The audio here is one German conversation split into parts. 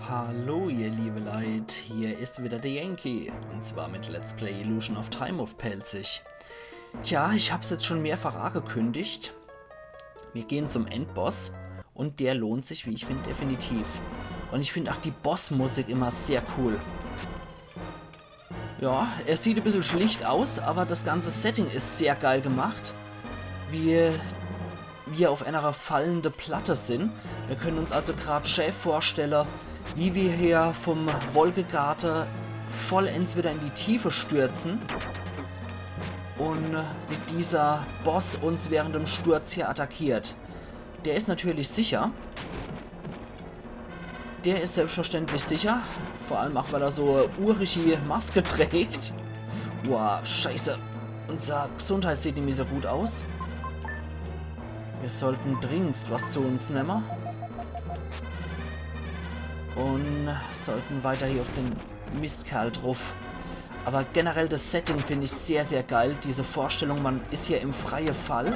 Hallo ihr liebe Leute, hier ist wieder der Yankee und zwar mit Let's Play Illusion of Time auf Pelzig. Tja, ich hab's jetzt schon mehrfach angekündigt. Wir gehen zum Endboss und der lohnt sich, wie ich finde, definitiv. Und ich finde auch die Bossmusik immer sehr cool. Ja, er sieht ein bisschen schlicht aus, aber das ganze Setting ist sehr geil gemacht. Wir auf einer fallenden Platte sind. Wir können uns also gerade schön vorstellen, wie wir hier vom Wolkegater vollends wieder in die Tiefe stürzen und wie dieser Boss uns während dem Sturz hier attackiert. Der ist natürlich sicher. Der ist selbstverständlich sicher. Vor allem auch, weil er so eine urige Maske trägt. Wow, scheiße. Unsere Gesundheit sieht nämlich so gut aus. Wir sollten dringendst was zu uns nehmen. Und sollten weiter hier auf den Mistkerl drauf. Aber generell das Setting finde ich sehr, sehr geil. Diese Vorstellung, man ist hier im freien Fall.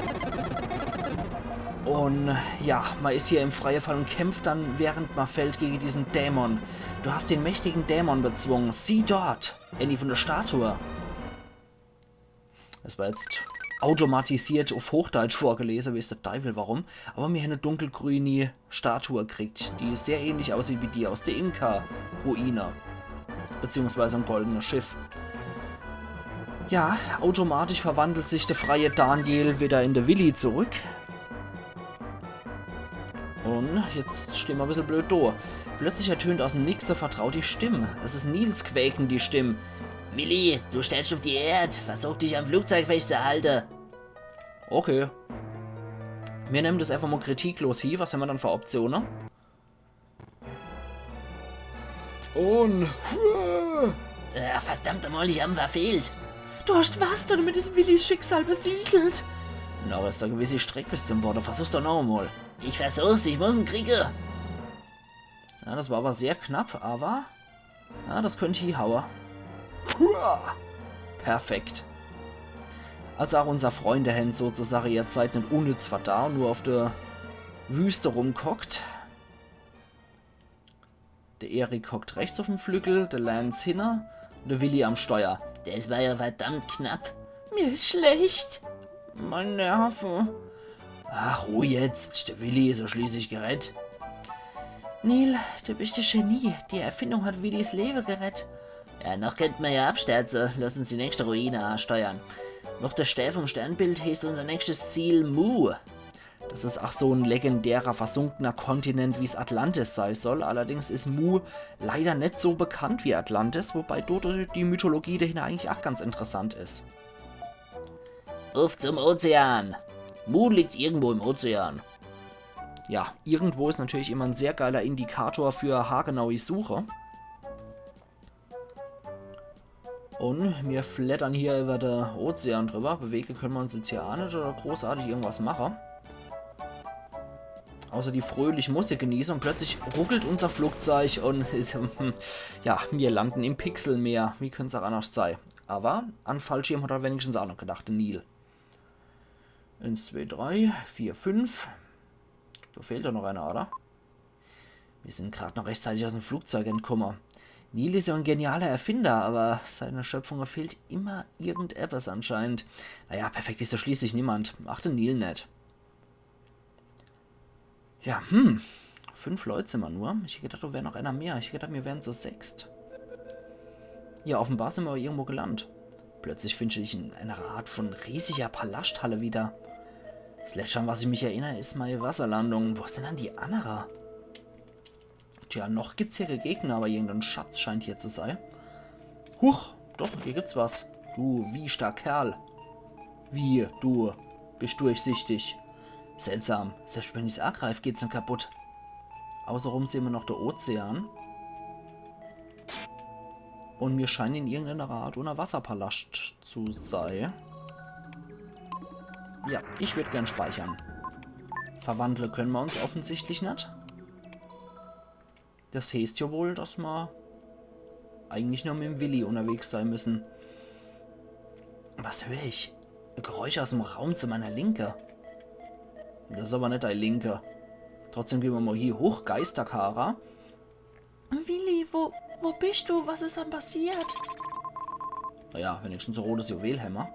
Und ja, man ist hier im freien Fall und kämpft dann, während man fällt, gegen diesen Dämon. Du hast den mächtigen Dämon bezwungen. Sieh dort! Annie von der Statue. Das war jetzt automatisiert auf Hochdeutsch vorgelesen, weiß der Teufel warum. Aber mir eine dunkelgrüne Statue kriegt, die sehr ähnlich aussieht wie die aus der Inka-Ruine. Beziehungsweise ein goldenes Schiff. Ja, automatisch verwandelt sich der freie Daniel wieder in der Willi zurück. Und jetzt stehen wir ein bisschen blöd da. Plötzlich ertönt aus dem Nix eine vertraute Stimme. Es ist Nils Quäken, die Stimme. Willi, du stellst auf die Erde. Versuch dich am Flugzeug festzuhalten. Okay. Wir nehmen das einfach mal kritiklos hier. Was haben wir dann für Optionen? Und... Verdammt einmal, ich habe ihn verfehlt. Du hast was denn mit diesem Willis Schicksal besiegelt? Na, ist da gewisse Strecke bis zum Border. Versuch's doch noch einmal. Ich versuch's, ich muss ihn kriegen. Ja, das war aber sehr knapp, aber... Ja, das könnte hier hauen. Perfekt. Als auch unser Freund der Hen sozusagen jetzt seit nicht unnütz da und nur auf der Wüste rumkockt. Der Erik hockt rechts auf dem Flügel, der Lance hinter und der Willi am Steuer. Das war ja verdammt knapp. Mir ist schlecht. Mein Nerven. Ach, ruhe jetzt. Der Willi ist ja schließlich gerettet. Neil, du bist ein Genie. Die Erfindung hat Willis Leben gerettet. Ja, noch könnten wir ja abstürzen. Lass uns die nächste Ruine ansteuern. Noch der Stern vom Sternbild heißt unser nächstes Ziel Mu. Das ist auch so ein legendärer, versunkener Kontinent, wie es Atlantis sein soll. Allerdings ist Mu leider nicht so bekannt wie Atlantis, wobei dort die Mythologie dahinter eigentlich auch ganz interessant ist. Auf zum Ozean. Mu liegt irgendwo im Ozean. Ja, irgendwo ist natürlich immer ein sehr geiler Indikator für haargenaue Suche. Und wir flattern hier über den Ozean drüber. Bewegen können wir uns jetzt hier auch nicht oder großartig irgendwas machen. Außer die fröhliche Musik genießen und plötzlich ruckelt unser Flugzeug und ja, wir landen im Pixelmeer. Wie könnte es auch anders sein? Aber an Fallschirm hat er wenigstens auch noch gedacht, der Neil. 1, 2, 3, 4, 5. Da fehlt ja noch einer, oder? Wir sind gerade noch rechtzeitig aus dem Flugzeug entkommen. Neil ist ja ein genialer Erfinder, aber seiner Schöpfung fehlt immer irgendetwas anscheinend. Naja, perfekt ist ja schließlich niemand. Ach, der Neil nicht. Ja, 5 Leute sind wir nur. Ich hätte gedacht, da wäre noch einer mehr. Ich hätte gedacht, wir wären so 6. Ja, offenbar sind wir aber irgendwo gelandet. Plötzlich finde ich in einer Art von riesiger Palasthalle wieder. Das letzte, an was ich mich erinnere, ist meine Wasserlandung. Wo ist denn dann die andere? Tja, noch gibt's hier Gegner, aber irgendein Schatz scheint hier zu sein. Huch, doch, hier gibt's was. Du, wie stark Kerl. Wie, du bist durchsichtig. Seltsam, selbst wenn ich es angreife, geht's dann kaputt. Außenrum sehen wir noch den Ozean. Und wir scheinen in irgendeiner Art unter Wasserpalast zu sein. Ja, ich würde gern speichern. Verwandeln können wir uns offensichtlich nicht. Das heißt ja wohl, dass wir eigentlich nur mit dem Willi unterwegs sein müssen. Was höre ich? Geräusche aus dem Raum zu meiner Linke. Das ist aber nicht dein Linke. Trotzdem gehen wir mal hier hoch, Geisterkara. wo bist du? Was ist dann passiert? Naja, wenigstens ein rotes Juwelhämmer.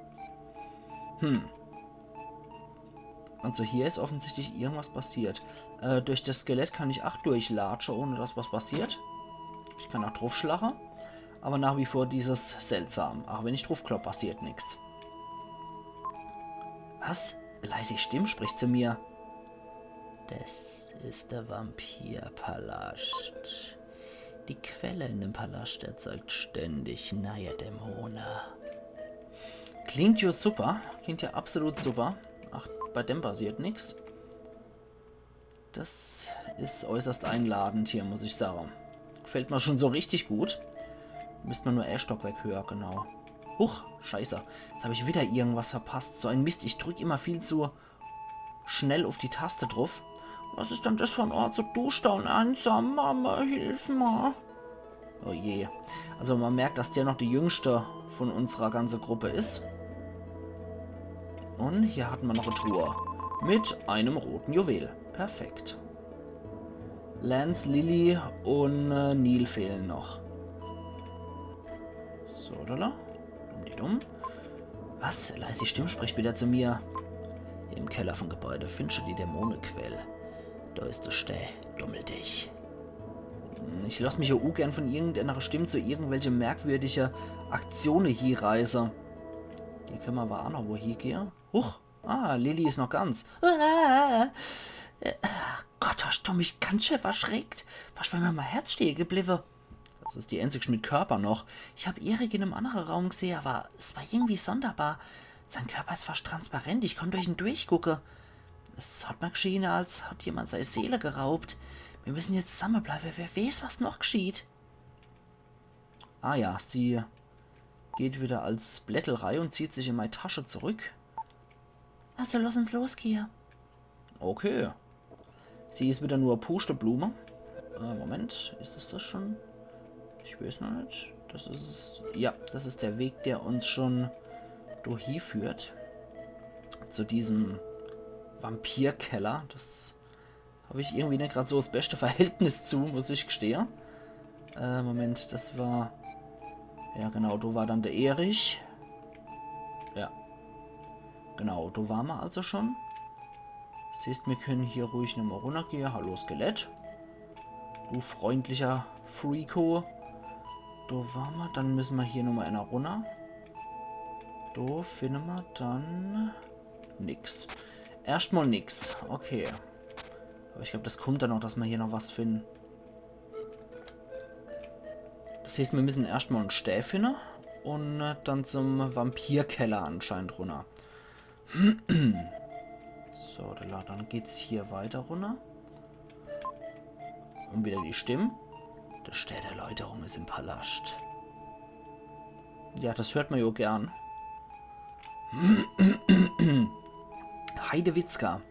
Also hier ist offensichtlich irgendwas passiert. Durch das Skelett kann ich auch durchlatschen, ohne dass was passiert. Ich kann auch draufschlagen. Aber nach wie vor dieses seltsam. Auch wenn ich draufklopp, passiert nichts. Was? Leise Stimme spricht zu mir. Das ist der Vampirpalast. Die Quelle in dem Palast erzeugt ständig neue Dämonen. Klingt ja super. Klingt ja absolut super. Ach, bei dem passiert nichts. Das ist äußerst einladend hier, muss ich sagen. Gefällt mir schon so richtig gut. Müsste man nur ein Stockwerk höher, genau. Huch, scheiße. Jetzt habe ich wieder irgendwas verpasst. So ein Mist. Ich drücke immer viel zu schnell auf die Taste drauf. Was ist denn das für ein Ort so duster und einsam? Mama, hilf mal. Oh je. Also man merkt, dass der noch die jüngste von unserer ganzen Gruppe ist. Und hier hatten wir noch eine Truhe. Mit einem roten Juwel. Perfekt. Lance, Lily und Neil fehlen noch. So, lala. Dumm. Was? Leise Stimme spricht wieder zu mir. Im Keller vom Gebäude findest du die Dämonenquelle. Da ist der Steh. Dummel dich. Ich lasse mich ja auch gern von irgendeiner Stimme zu irgendwelche merkwürdige Aktionen hier reisen. Hier können wir aber auch noch wo hier gehen. Huch. Ah, Lily ist noch ganz. Gott, hast du mich ganz schön verschreckt. Was bei mir mein Herz stehen geblieben. Das ist die einzige mit Körper noch. Ich habe Erik in einem anderen Raum gesehen, aber es war irgendwie sonderbar. Sein Körper ist fast transparent. Ich konnte durch ihn durchgucken. Es hat mir geschehen, als hat jemand seine Seele geraubt. Wir müssen jetzt zusammenbleiben. Wer weiß, was noch geschieht. Ah ja, sie geht wieder als Blättelrei und zieht sich in meine Tasche zurück. Also lass uns losgehen. Okay. Sie ist wieder nur Pusteblume. Moment, ist es das schon? Ich weiß noch nicht. Das ist... Ja, das ist der Weg, der uns schon hier führt. Zu diesem Vampirkeller. Das habe ich irgendwie nicht gerade so das beste Verhältnis zu, muss ich gestehen. Moment, das war... Ja, genau, da war dann der Erich. Ja. Genau, da waren wir also schon. Siehst, wir können hier ruhig nochmal runtergehen. Hallo, Skelett. Du freundlicher Freako. Da waren wir. Dann müssen wir hier nochmal einer runter. Da finden wir dann nix. Erstmal nix. Okay. Aber ich glaube, das kommt dann noch, dass wir hier noch was finden. Das heißt, wir müssen erstmal einen Stäff finden und dann zum Vampirkeller anscheinend runter. So, dann geht's hier weiter runter. Und wieder die Stimmen. Der Stern der Erläuterung ist im Palast. Ja, das hört man ja gern. Heidewitzka.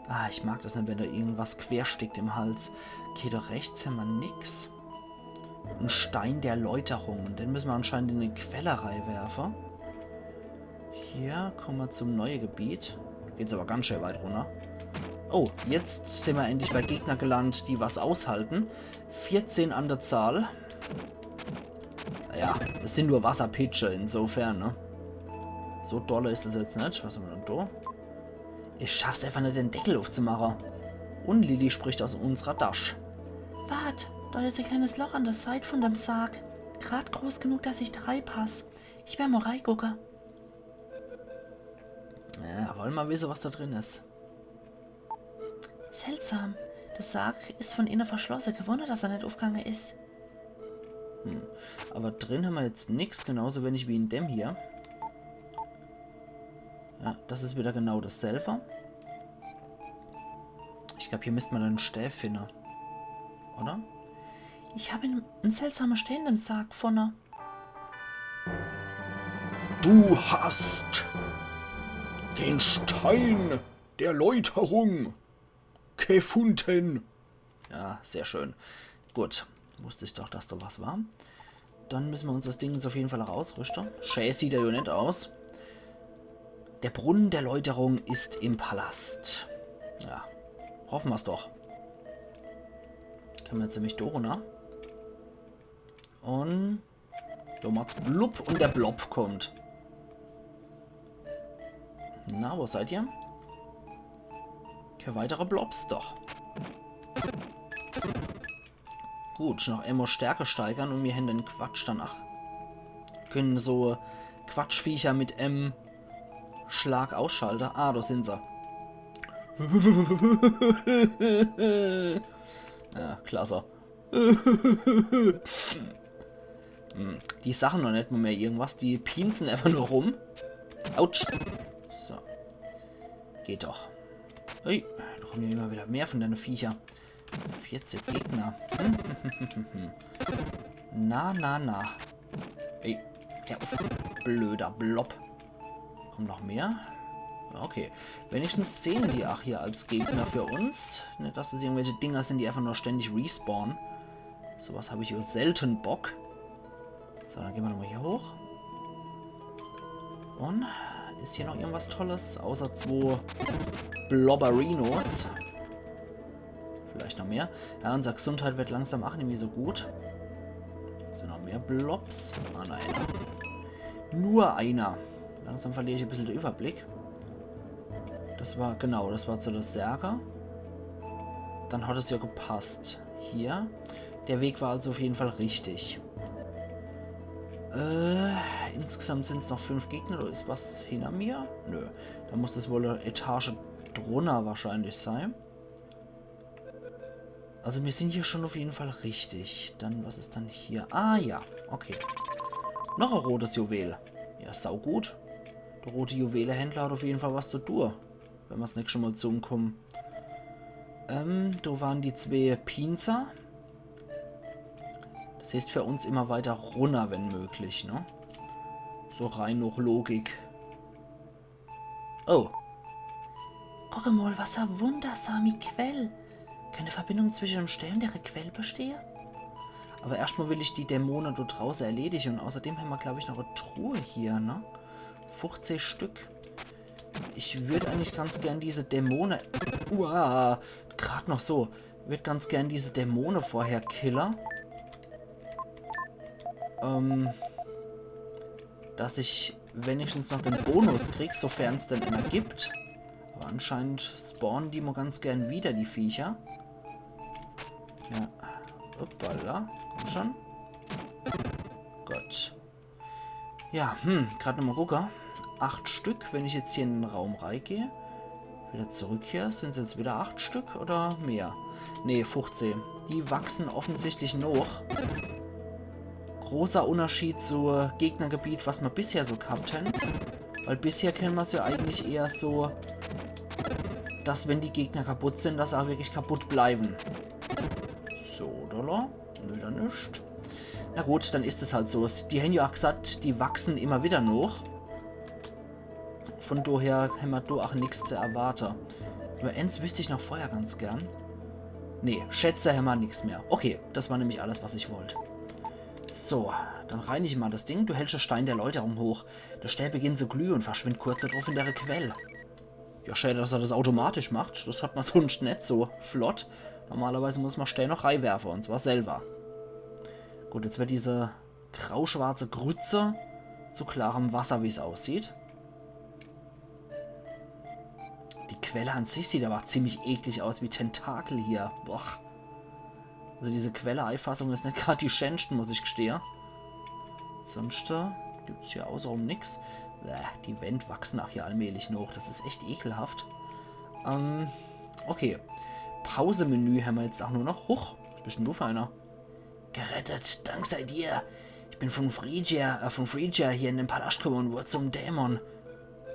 Ah, ich mag das nicht, wenn da irgendwas quersteckt im Hals. Okay, da rechts haben wir nix. Ein Stein der Erläuterung. Den müssen wir anscheinend in eine Quellerei werfen. Hier kommen wir zum neuen Gebiet. Geht's aber ganz schön weit runter. Oh, jetzt sind wir endlich bei Gegner gelandet, die was aushalten. 14 an der Zahl. Naja, es sind nur Wasserpitsche, insofern, ne? So dolle ist es jetzt nicht. Was haben wir denn da? Ich schaff's einfach nicht, den Deckel aufzumachen. Und Lily spricht aus unserer Tasche. Wart, dort ist ein kleines Loch an der Seite von dem Sarg. Gerade groß genug, dass ich da reinpasse. Ich werde mal reingucken. Ja, wollen wir mal wissen, was da drin ist. Seltsam. Der Sarg ist von innen verschlossen. Gewundert, dass er nicht aufgegangen ist. Aber drin haben wir jetzt nichts, genauso wenig wie in dem hier. Ja, das ist wieder genau dasselbe. Ich glaube, hier müsste man einen Stäff finden. Oder? Ich habe einen seltsamen Stein im Sarg vorne. Du hast den Stein der Erläuterung gefunden. Ja, sehr schön. Gut, wusste ich doch, dass da was war. Dann müssen wir uns das Ding jetzt auf jeden Fall ausrüsten. Schön sieht er ja nicht aus. Der Brunnen der Erläuterung ist im Palast. Ja, hoffen wir es doch. Können wir jetzt nämlich da runter? Und du machst blub und der Blob kommt. Na, wo seid ihr? Keine weitere Blobs, doch. Gut, noch immer Stärke steigern und wir haben den Quatsch danach. Können so Quatschviecher mit M Schlag ausschalten. Ah, da sind sie. Ja, klasse. Die Sachen noch nicht mal mehr irgendwas. Die pinzen einfach nur rum. Autsch. So. Geht doch. Ui, da kommen ja immer wieder mehr von deinen Viecher. 40 Gegner. Na, na, na. Ey, der blöder Blob. Kommt noch mehr? Okay. Wenigstens zählen die auch hier als Gegner für uns. Nicht, dass das irgendwelche Dinger sind, die einfach nur ständig respawnen. Sowas habe ich ja selten Bock. So, dann gehen wir nochmal hier hoch. Und ist hier noch irgendwas Tolles? Außer 2 Blobberinos. Vielleicht noch mehr. Ja, unsere Gesundheit wird langsam auch nicht mehr so gut. Sind noch mehr Blobs? Ah, nein. Nur einer. Langsam verliere ich ein bisschen den Überblick. Das war, genau, das war zu der Särge. Dann hat es ja gepasst. Hier. Der Weg war also auf jeden Fall richtig. Insgesamt sind es noch 5 Gegner. Oder ist was hinter mir? Nö. Da muss das wohl eine Etage drunter wahrscheinlich sein. Also wir sind hier schon auf jeden Fall richtig. Dann, was ist dann hier? Ah, ja. Okay. Noch ein rotes Juwel. Ja, saugut. Der rote Juwelehändler hat auf jeden Fall was zu tun. Wenn wir es nicht schon mal zu umkommen. Da waren die 2 Pinzer. Das heißt für uns immer weiter runter, wenn möglich, ne? So rein nach Logik. Oh. Guck mal, was ein wundersame Quell. Keine Verbindung zwischen dem Stern und der Quell bestehe? Aber erstmal will ich die Dämonen dort draußen erledigen. Und außerdem haben wir, glaube ich, noch eine Truhe hier, ne? 15 Stück. Ich würde eigentlich ganz gern diese Dämonen... Uah, gerade noch so. Ich würde ganz gern diese Dämonen vorher killen. Dass ich wenigstens noch den Bonus kriege, sofern es denn immer gibt. Aber anscheinend spawnen die mal ganz gern wieder, die Viecher. Ja. Hoppala. Komm schon. Gut. Ja, gerade nochmal gucken. 8 Stück, wenn ich jetzt hier in den Raum reingehe. Wieder zurück hier. Sind es jetzt wieder 8 Stück oder mehr? Ne, 15. Die wachsen offensichtlich noch. Großer Unterschied zu Gegnergebiet, was wir bisher so gehabt haben. Weil bisher kennen wir es ja eigentlich eher so, dass wenn die Gegner kaputt sind, dass sie auch wirklich kaputt bleiben. So, Dollar. Nö, dann nicht. Na gut, dann ist es halt so. Die haben ja auch gesagt, die wachsen immer wieder noch. Von daher haben wir da auch nichts zu erwarten. Nur eins wüsste ich noch vorher ganz gern. Nee, Schätze haben wir nichts mehr. Okay, das war nämlich alles, was ich wollte. So, dann reinige ich mal das Ding. Du hältst den Stein der Läuterung hoch. Der Stäbe beginnt zu glühen und verschwindet kurz darauf in der Quelle. Ja, schade, dass er das automatisch macht. Das hat man sonst nicht so flott. Normalerweise muss man schnell noch reinwerfen, und zwar selber. Gut, jetzt wird diese grauschwarze Grütze zu klarem Wasser, wie es aussieht. Die Quelle an sich sieht aber ziemlich eklig aus, wie Tentakel hier. Boah. Also diese Quelle-Einfassung ist nicht gerade die schönste, muss ich gestehen. Sonst gibt es hier außenrum nichts. Die Wände wachsen auch hier allmählich noch. Das ist echt ekelhaft. Okay. Pause-Menü haben wir jetzt auch nur noch. Huch, was bist denn du für einer? Gerettet, dank sei dir. Ich bin von Phrygia hier in den Palast gekommen und wurde zum Dämon.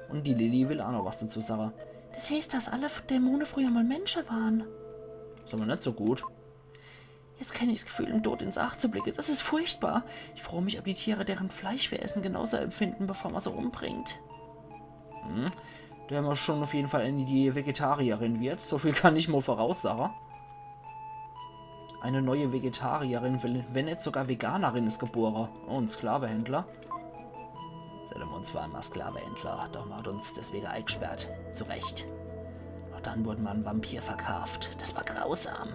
Und die Lilly will auch noch was dazu sagen. Das heißt, dass alle Dämonen früher mal Menschen waren. Ist aber nicht so gut. Jetzt kenne ich das Gefühl, im Tod ins Acht zu blicken. Das ist furchtbar. Ich freue mich, ob die Tiere, deren Fleisch wir essen, genauso empfinden, bevor man sie umbringt. Da haben wir schon auf jeden Fall eine, die Vegetarierin wird. So viel kann ich mal voraussagen. Eine neue Vegetarierin, wenn nicht sogar Veganerin, ist geboren. Oh, ein Sklavehändler. Seitdem uns war immer Sklavehändler, doch man hat uns deswegen eingesperrt. Zu Recht. Doch dann wurde man ein Vampir verkauft. Das war grausam.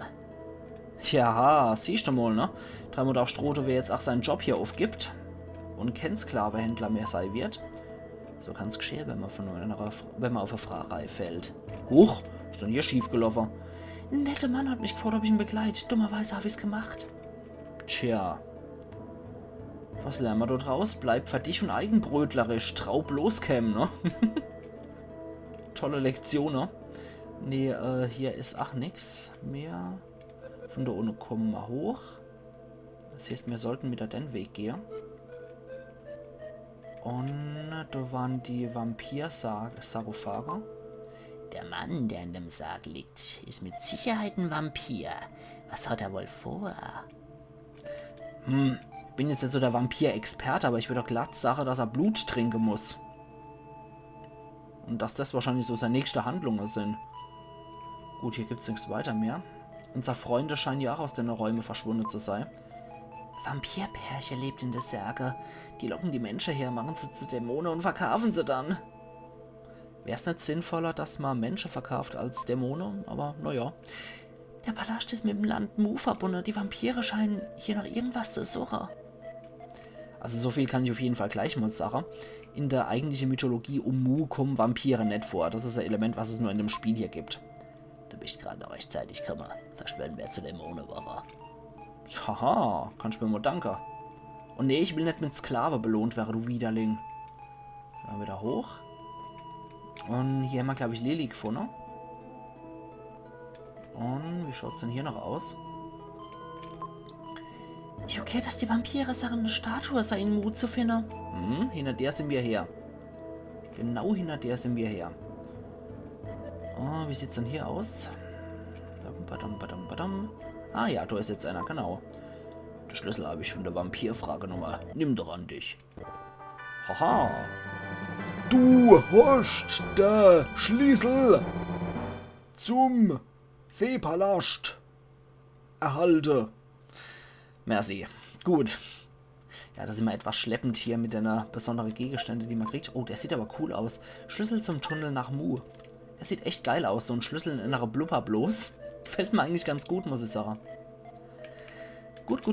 Tja, siehst du mal, ne? Dreimal auf Strote, wer jetzt auch seinen Job hier aufgibt und kein Sklavehändler mehr sein wird. So kann's geschehen, wenn man auf eine Fahrerei fällt. Huch, ist denn hier schiefgelaufen? Ein netter Mann hat mich gefragt, ob ich ihn begleite. Dummerweise habe ich's gemacht. Tja. Was lernen wir dort raus? Bleib für dich und eigenbrötlerisch. Trau bloß kämen, ne? Tolle Lektion, ne? Nee, hier ist auch nichts mehr. Von da unten kommen wir hoch. Das heißt, wir sollten wieder den Weg gehen. Und da waren die Vampir-Sarkophage. Der Mann, der in dem Sarg liegt, ist mit Sicherheit ein Vampir. Was hat er wohl vor? Bin jetzt nicht so der Vampir-Experte, aber ich würde doch glatt sagen, dass er Blut trinken muss. Und dass das wahrscheinlich so seine nächste Handlungen sind. Gut, hier gibt es nichts weiter mehr. Unsere Freunde scheinen ja auch aus den Räumen verschwunden zu sein. Vampirpärche lebt in der Särge. Die locken die Menschen her, machen sie zu Dämonen und verkaufen sie dann. Wäre es nicht sinnvoller, dass man Menschen verkauft als Dämonen? Aber naja. Der Palast ist mit dem Land Mu verbunden. Die Vampire scheinen hier noch irgendwas zu suchen. Also so viel kann ich auf jeden Fall gleich mal sagen. In der eigentlichen Mythologie um Mu kommen Vampire nicht vor. Das ist ein Element, was es nur in dem Spiel hier gibt. Du bist gerade noch rechtzeitig gekommen. Verschwenden wir zu Dämonen war. Haha, kannst du mir mal danken. Und nee, ich will nicht mit Sklave belohnt werden, du Widerling. Dann wieder hoch. Und hier haben wir, glaube ich, Lily gefunden. Und wie schaut es denn hier noch aus? Ich okay, dass die Vampire sagen, eine Statue sei in Mut zu finden. Hinter der sind wir her. Genau hinter der sind wir her. Oh, wie sieht's denn hier aus? Ah ja, da ist jetzt einer, genau. Den Schlüssel habe ich von der Vampirfragenummer. Nimm doch an dich. Haha. Du hast der Schlüssel zum Seepalast erhalte. Merci. Gut. Ja, das ist immer etwas schleppend hier mit einer besonderen Gegenstände, die man kriegt. Oh, der sieht aber cool aus. Schlüssel zum Tunnel nach Mu. Der sieht echt geil aus. So ein Schlüssel in einer Blubber bloß. Gefällt mir eigentlich ganz gut, muss ich sagen. Gut.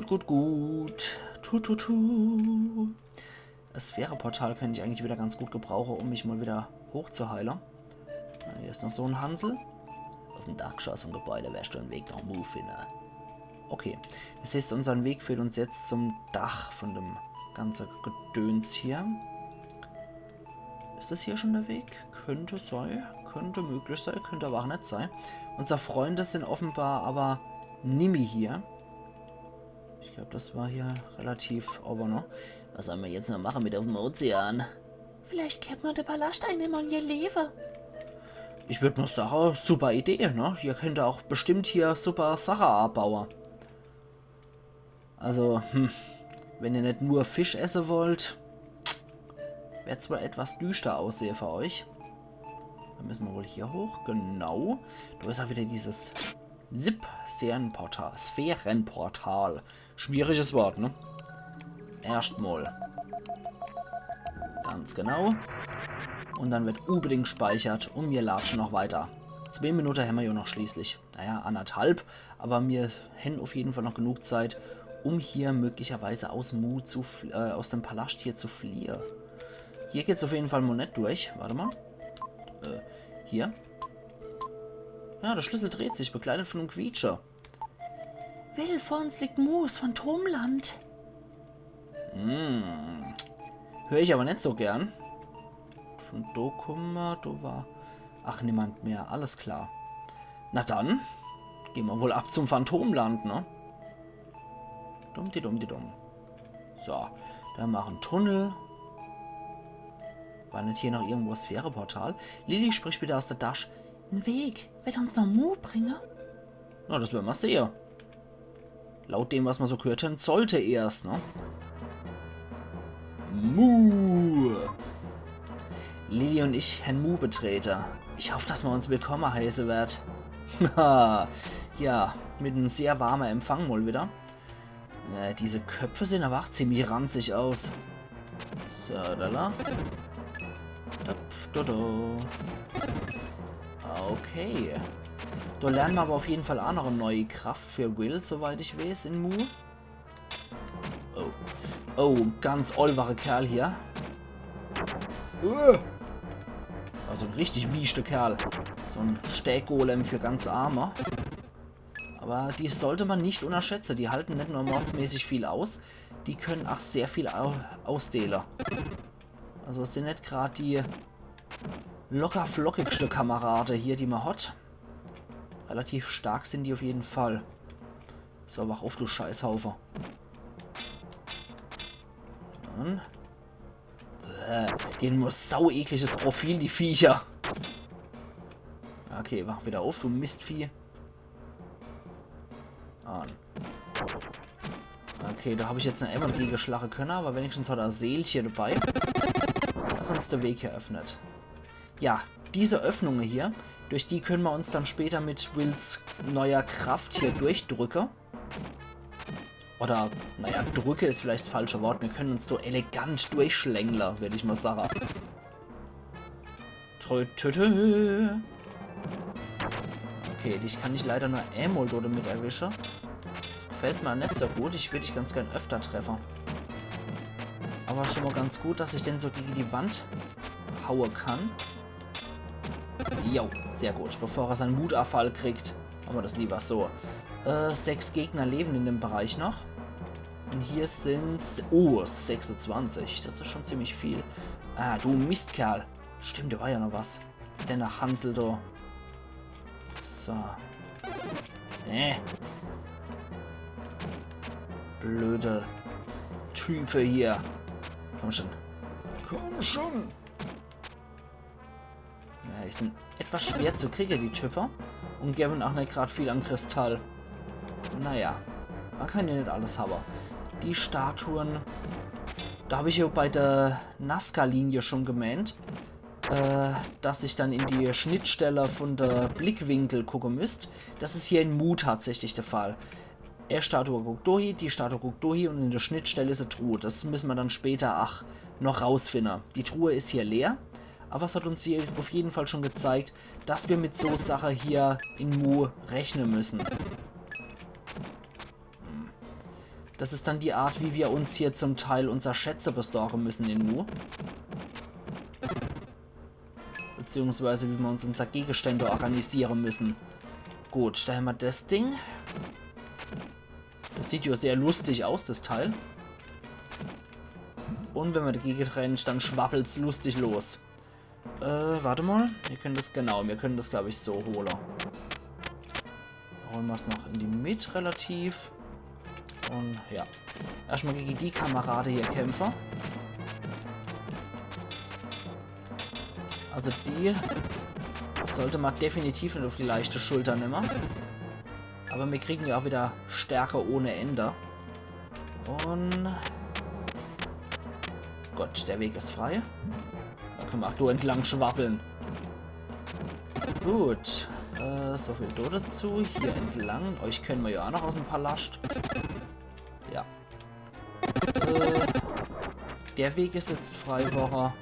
Das Sphäre-Portal könnte ich eigentlich wieder ganz gut gebrauchen, um mich mal wieder hochzuheilen. Hier ist noch so ein Hansel. Auf dem Dachgeschoss vom Gebäude wärst du einen Weg nach Mu finden. Okay, das heißt, unser Weg führt uns jetzt zum Dach von dem ganzen Gedöns hier. Ist das hier schon der Weg? Könnte sein, könnte möglich sein, könnte aber auch nicht sein. Unsere Freunde sind offenbar aber nimmer hier. Ich glaube, das war hier relativ over, ne? Was sollen wir jetzt noch machen mit auf dem Ozean? Vielleicht kennt man den Palast einnehmen und ihr leben. Ich würde mal sagen, super Idee, ne? Ihr könnt auch bestimmt hier super Sachen abbauen. Also, wenn ihr nicht nur Fisch essen wollt, wird es wohl etwas düster aussehen für euch. Dann müssen wir wohl hier hoch, genau. Da ist auch wieder dieses Sphärenportal. Schwieriges Wort, ne? Erstmal. Ganz genau. Und dann wird unbedingt gespeichert und wir latschen noch weiter. 2 Minuten haben wir ja noch schließlich. Naja, 1,5. Aber wir haben auf jeden Fall noch genug Zeit, um hier möglicherweise aus Mu aus dem Palast hier zu fliehen. Hier geht es auf jeden Fall mal nicht durch. Warte mal. Hier. Ja, der Schlüssel dreht sich, begleitet von einem Quietscher. Will, vor uns liegt Mu, das Phantomland. Höre ich aber nicht so gern. Von da kommen wir, da war... Ach, niemand mehr, alles klar. Na dann, gehen wir wohl ab zum Phantomland, ne? Dumm. So, dann machen Tunnel. War nicht hier noch irgendwo das Sphäre-Portal? Lily spricht wieder aus der Tasche. Ein Weg, wird uns noch Mu bringen? Na, das werden wir sehen. Laut dem, was man so gehört hat, sollte erst, ne? Mu! Lily und ich haben Mu betreten. Ich hoffe, dass wir uns willkommen heißen werden. Ja, mit einem sehr warmen Empfang mal wieder. Diese Köpfe sehen aber auch ziemlich ranzig aus. So, da. Okay. Da lernen wir aber auf jeden Fall auch noch eine neue Kraft für Will, soweit ich weiß, in Mu. Oh. Oh, ganz olvacher Kerl hier. Also ein richtig wiechter Kerl. So ein Stäggolem für ganz Arme. Aber die sollte man nicht unterschätzen. Die halten nicht nur mordsmäßig viel aus, die können auch sehr viel ausdehlen. Also es sind nicht gerade die locker flockigste Kameraden hier, die man hat. Relativ stark sind die auf jeden Fall. So, wach auf, du Scheißhaufer. Und die haben nur sau ekliges Profil, die Viecher. Okay, wach wieder auf, du Mistvieh. Okay, da habe ich jetzt eine MG geschlagen können, aber wenigstens hat er Seelchen dabei, das uns der Weg hier öffnet. Ja, diese Öffnungen hier, durch die können wir uns dann später mit Wills neuer Kraft hier durchdrücken. Oder, naja, drücke ist vielleicht das falsche Wort. Wir können uns so elegant durchschlängeln, würde ich mal sagen. Okay, dich kann ich leider nur einmal damit erwischen. Das gefällt mir nicht so gut. Ich würde dich ganz gern öfter treffen. Aber schon mal ganz gut, dass ich den so gegen die Wand hauen kann. Jo, sehr gut. Bevor er seinen Wutanfall kriegt. Machen wir das lieber so. 6 Gegner leben in dem Bereich noch. Und hier sind... Oh, 26. Das ist schon ziemlich viel. Ah, du Mistkerl. Stimmt, da war ja noch was. Denn der Hansel da. So. Blöde Type hier. Komm schon. Komm schon. Ja, die sind etwas schwer zu kriegen, die Typer. Und geben auch nicht gerade viel an Kristall. Naja, man kann ja nicht alles haben. Die Statuen, da habe ich ja bei der Nazca-Linie schon gemeint, dass ich dann in die Schnittstelle von der Blickwinkel gucken müsst. Das ist hier in Mu tatsächlich der Fall. Er Statue guckt durch, die Statue guckt durch und in der Schnittstelle ist eine Truhe. Das müssen wir dann später noch rausfinden. Die Truhe ist hier leer, aber es hat uns hier auf jeden Fall schon gezeigt, dass wir mit so Sache hier in Mu rechnen müssen. Das ist dann die Art, wie wir uns hier zum Teil unser Schätze besorgen müssen in Mu. Beziehungsweise wie wir uns unser Gegenstände organisieren müssen. Gut, da haben wir das Ding. Das sieht ja sehr lustig aus, das Teil. Und wenn wir dagegen rennen, dann schwappelt es lustig los. Warte mal. Wir können das, genau, wir können das, glaube ich, so holen. Holen wir es noch in die Mitte relativ. Und ja. Erstmal gegen die Kamerade hier kämpfen. Also die sollte man definitiv nicht auf die leichte Schulter nehmen. Aber wir kriegen ja auch wieder Stärke ohne Ende. Und... Gott, der Weg ist frei. Da können wir auch da entlang schwappeln. Gut. So viel da dazu. Hier entlang. Euch können wir ja auch noch aus dem Palast. Ja. Der Weg ist jetzt frei, Woche.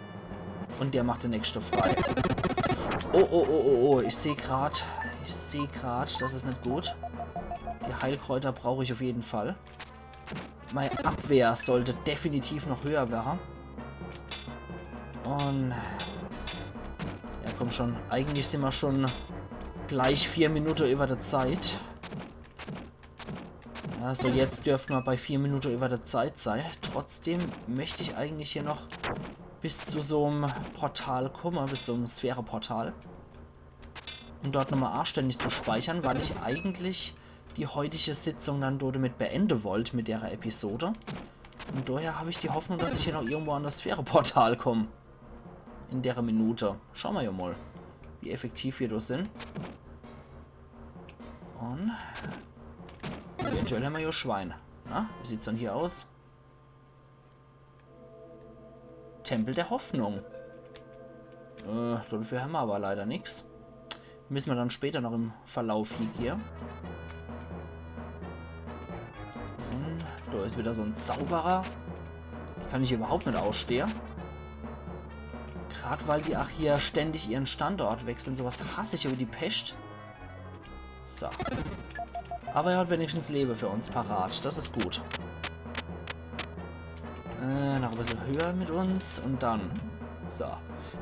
Und der macht den nächste frei. Oh. Ich sehe gerade. Das ist nicht gut. Die Heilkräuter brauche ich auf jeden Fall. Meine Abwehr sollte definitiv noch höher werden. Und... Ja, komm schon. Eigentlich sind wir schon gleich 4 Minuten über der Zeit. Also jetzt dürften wir bei 4 Minuten über der Zeit sein. Trotzdem möchte ich eigentlich hier noch bis zu so einem Portal kommen, bis zu einem Sphäre-Portal. Um dort nochmal anständig zu speichern, weil ich eigentlich die heutige Sitzung dann dort mit beenden wollte mit der Episode. Und daher habe ich die Hoffnung, dass ich hier noch irgendwo an das Sphäre-Portal komme. In der Minute. Schauen wir ja mal, wie effektiv wir da sind. Und eventuell haben wir ja Schwein. Na, wie sieht es dann hier aus? Tempel der Hoffnung. Dafür haben wir aber leider nichts. Müssen wir dann später noch im Verlauf hier. Und da ist wieder so ein Zauberer. Die kann ich überhaupt nicht ausstehen. Gerade weil die auch hier ständig ihren Standort wechseln. Sowas hasse ich über die Pest. So. Aber er hat wenigstens Leben für uns parat. Das ist gut. Noch ein bisschen höher mit uns und dann. So.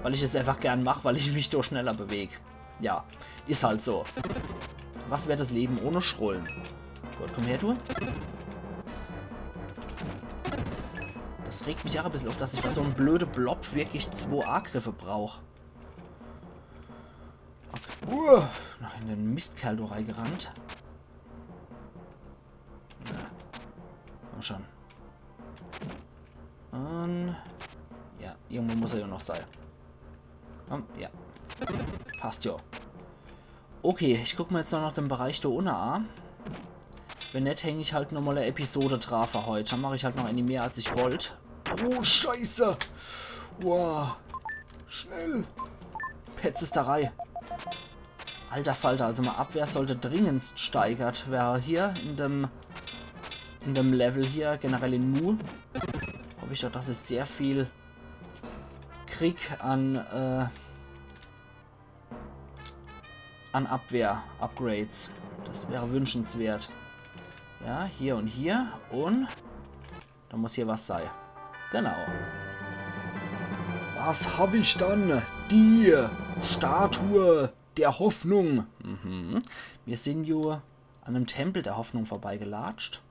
Weil ich es einfach gern mache, weil ich mich doch schneller bewege. Ja, ist halt so. Was wäre das Leben ohne Schrullen? Gut, komm her, du. Das regt mich auch ein bisschen auf, dass ich bei so einem blöden Blob wirklich 2 A-Griffe brauche. Okay. Noch in den Mistkerl reingerannt. Ja. Komm schon. Und ja, irgendwo muss er ja noch sein. Ja. Passt ja. Okay, ich gucke mir jetzt noch nach dem Bereich da unten an. Wenn nicht, hänge ich halt nochmal eine Episode drauf für heute. Dann mache ich halt noch eine mehr, als ich wollte. Oh, Scheiße. Wow. Schnell. Petzesterei. Alter Falter, also mal Abwehr sollte dringendst steigert. Wäre hier in dem Level hier, generell in Mu, hoffe ich doch, dass ich sehr viel Krieg an Abwehr-Upgrades. Das wäre wünschenswert. Ja, hier und hier. Und da muss hier was sein. Genau. Was habe ich dann? Die Statue der Hoffnung. Wir sind ja an einem Tempel der Hoffnung vorbeigelatscht.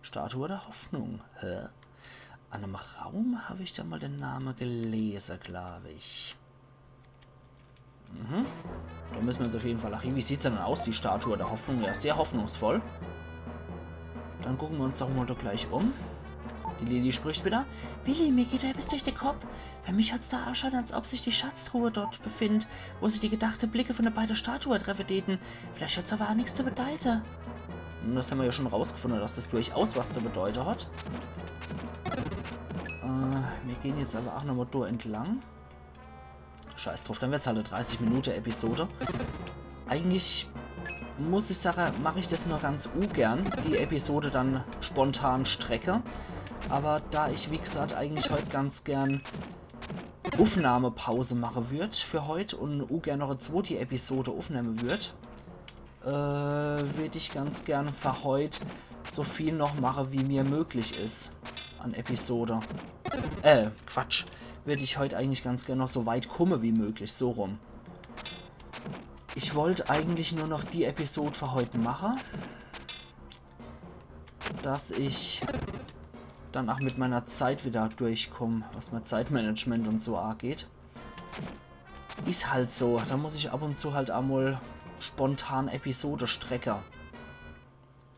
Statue der Hoffnung. Hä? An einem Raum habe ich da mal den Namen gelesen, glaube ich. Da müssen wir uns auf jeden Fall nach hier. Wie sieht es denn aus, die Statue der Hoffnung? Ja, sehr hoffnungsvoll. Dann gucken wir uns doch mal da gleich um. Die Lili spricht wieder. Willi, mir geht etwas durch den Kopf. Für mich hat's da ausschaut, als ob sich die Schatztruhe dort befindet, wo sich die gedachte Blicke von den beiden Statuen treffen täten. Vielleicht hat's aber auch nichts zu bedeuten. Das haben wir ja schon rausgefunden, dass das durchaus was zu bedeuten hat. Wir gehen jetzt aber auch nochmal da entlang. Scheiß drauf, dann wird es halt eine 30-Minuten-Episode. Eigentlich muss ich sagen, mache ich das nur ganz ungern, die Episode dann spontan strecke. Aber da ich, wie gesagt, eigentlich heute ganz gern Aufnahmepause machen würde für heute und ungern noch eine zweite Episode aufnehmen würde, würde ich ganz gern für heute so viel noch machen, wie mir möglich ist an Episode. Quatsch. Würde ich heute eigentlich ganz gern noch so weit kommen wie möglich, so rum. Ich wollte eigentlich nur noch die Episode für heute machen, dass ich dann auch mit meiner Zeit wieder durchkomme, was mein Zeitmanagement und so angeht. Ist halt so, da muss ich ab und zu halt einmal spontan Episode strecken.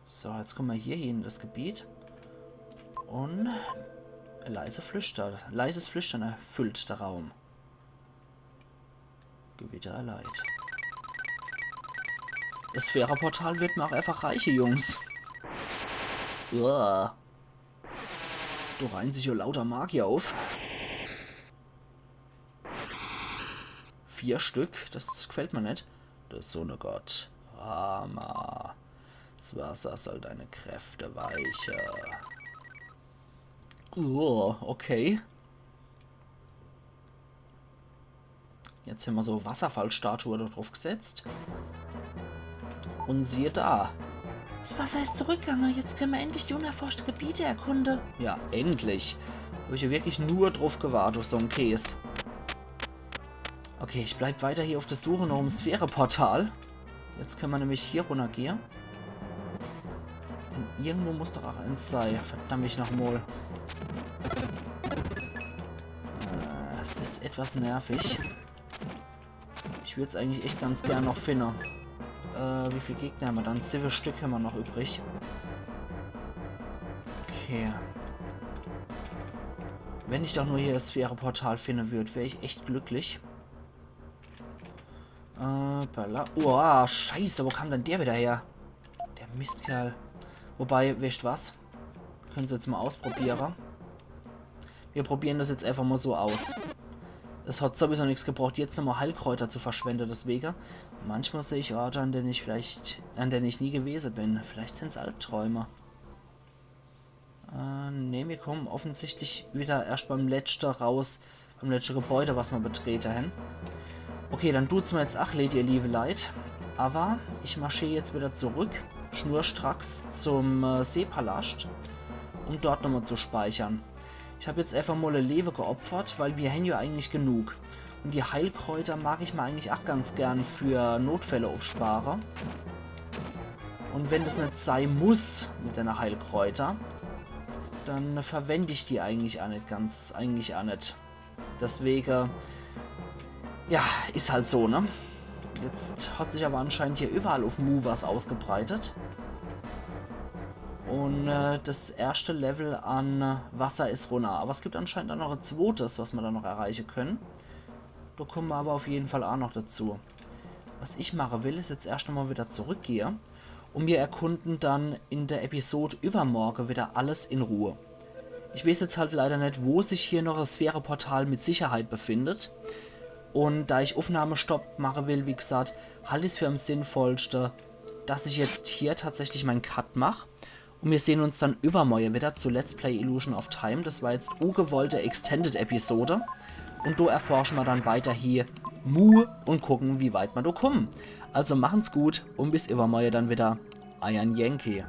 So, jetzt kommen wir hier in das Gebiet und leises Flüstern erfüllt der Raum. Gewitter erleidet. Das Sphäre-Portal wird mir auch einfach reiche, Jungs. Uah. Du reihen sich ja lauter Magier auf. 4 Stück, das gefällt mir nicht. Der Sonnegott. Rama. Das Wasser soll deine Kräfte weicher. Okay. Jetzt haben wir so Wasserfallstatue da drauf gesetzt. Und siehe da. Das Wasser ist zurückgegangen. Jetzt können wir endlich die unerforschten Gebiete erkunden. Ja, endlich. Habe ich ja wirklich nur drauf gewartet, auf so einen Käse. Okay, ich bleibe weiter hier auf der Suche nach dem Sphäre-Portal. Jetzt können wir nämlich hier runtergehen. Und irgendwo muss doch auch eins sein. Verdammt nochmal. Es ist etwas nervig. Ich würde es eigentlich echt ganz gern noch finden. Wie viele Gegner haben wir dann? 7 Stück haben wir noch übrig. Okay. Wenn ich doch nur hier das Sphäre-Portal finden würde, wäre ich echt glücklich. Oh, scheiße, wo kam denn der wieder her? Der Mistkerl. Wobei, wisst was? Können Sie jetzt mal ausprobieren. Wir probieren das jetzt einfach mal so aus. Es hat sowieso nichts gebraucht, jetzt nochmal Heilkräuter zu verschwenden, deswegen. Manchmal sehe ich Orte, an denen ich nie gewesen bin. Vielleicht sind es Albträume. Ne, wir kommen offensichtlich wieder erst beim letzten raus, beim letzten Gebäude, was wir betreten haben. Okay, dann tut's mir jetzt ach, ihr liebe Leid. Aber ich marschiere jetzt wieder zurück, schnurstracks zum Seepalast, um dort nochmal zu speichern. Ich habe jetzt einfach mal eine Lewe geopfert, weil wir haben ja eigentlich genug. Und die Heilkräuter mag ich mir eigentlich auch ganz gern für Notfälle aufsparen. Und wenn das nicht sein muss mit den Heilkräuter, dann verwende ich die eigentlich auch nicht. Deswegen, ja, ist halt so, ne? Jetzt hat sich aber anscheinend hier überall auf Mu was ausgebreitet. Und das erste Level an Wasser ist runter. Aber es gibt anscheinend auch noch ein zweites, was wir da noch erreichen können. Da kommen wir aber auf jeden Fall auch noch dazu. Was ich machen will, ist jetzt erst nochmal wieder zurückgehen. Und wir erkunden dann in der Episode übermorgen wieder alles in Ruhe. Ich weiß jetzt halt leider nicht, wo sich hier noch das Sphäre-Portal mit Sicherheit befindet. Und da ich Aufnahmestopp machen will, wie gesagt, halte ich es für am sinnvollsten, dass ich jetzt hier tatsächlich meinen Cut mache. Und wir sehen uns dann übermorgen wieder zu Let's Play Illusion of Time. Das war jetzt ungewollte Extended-Episode. Und da erforschen wir dann weiter hier Mu und gucken, wie weit wir da kommen. Also machen's gut und bis übermorgen dann wieder. Iron Yankee.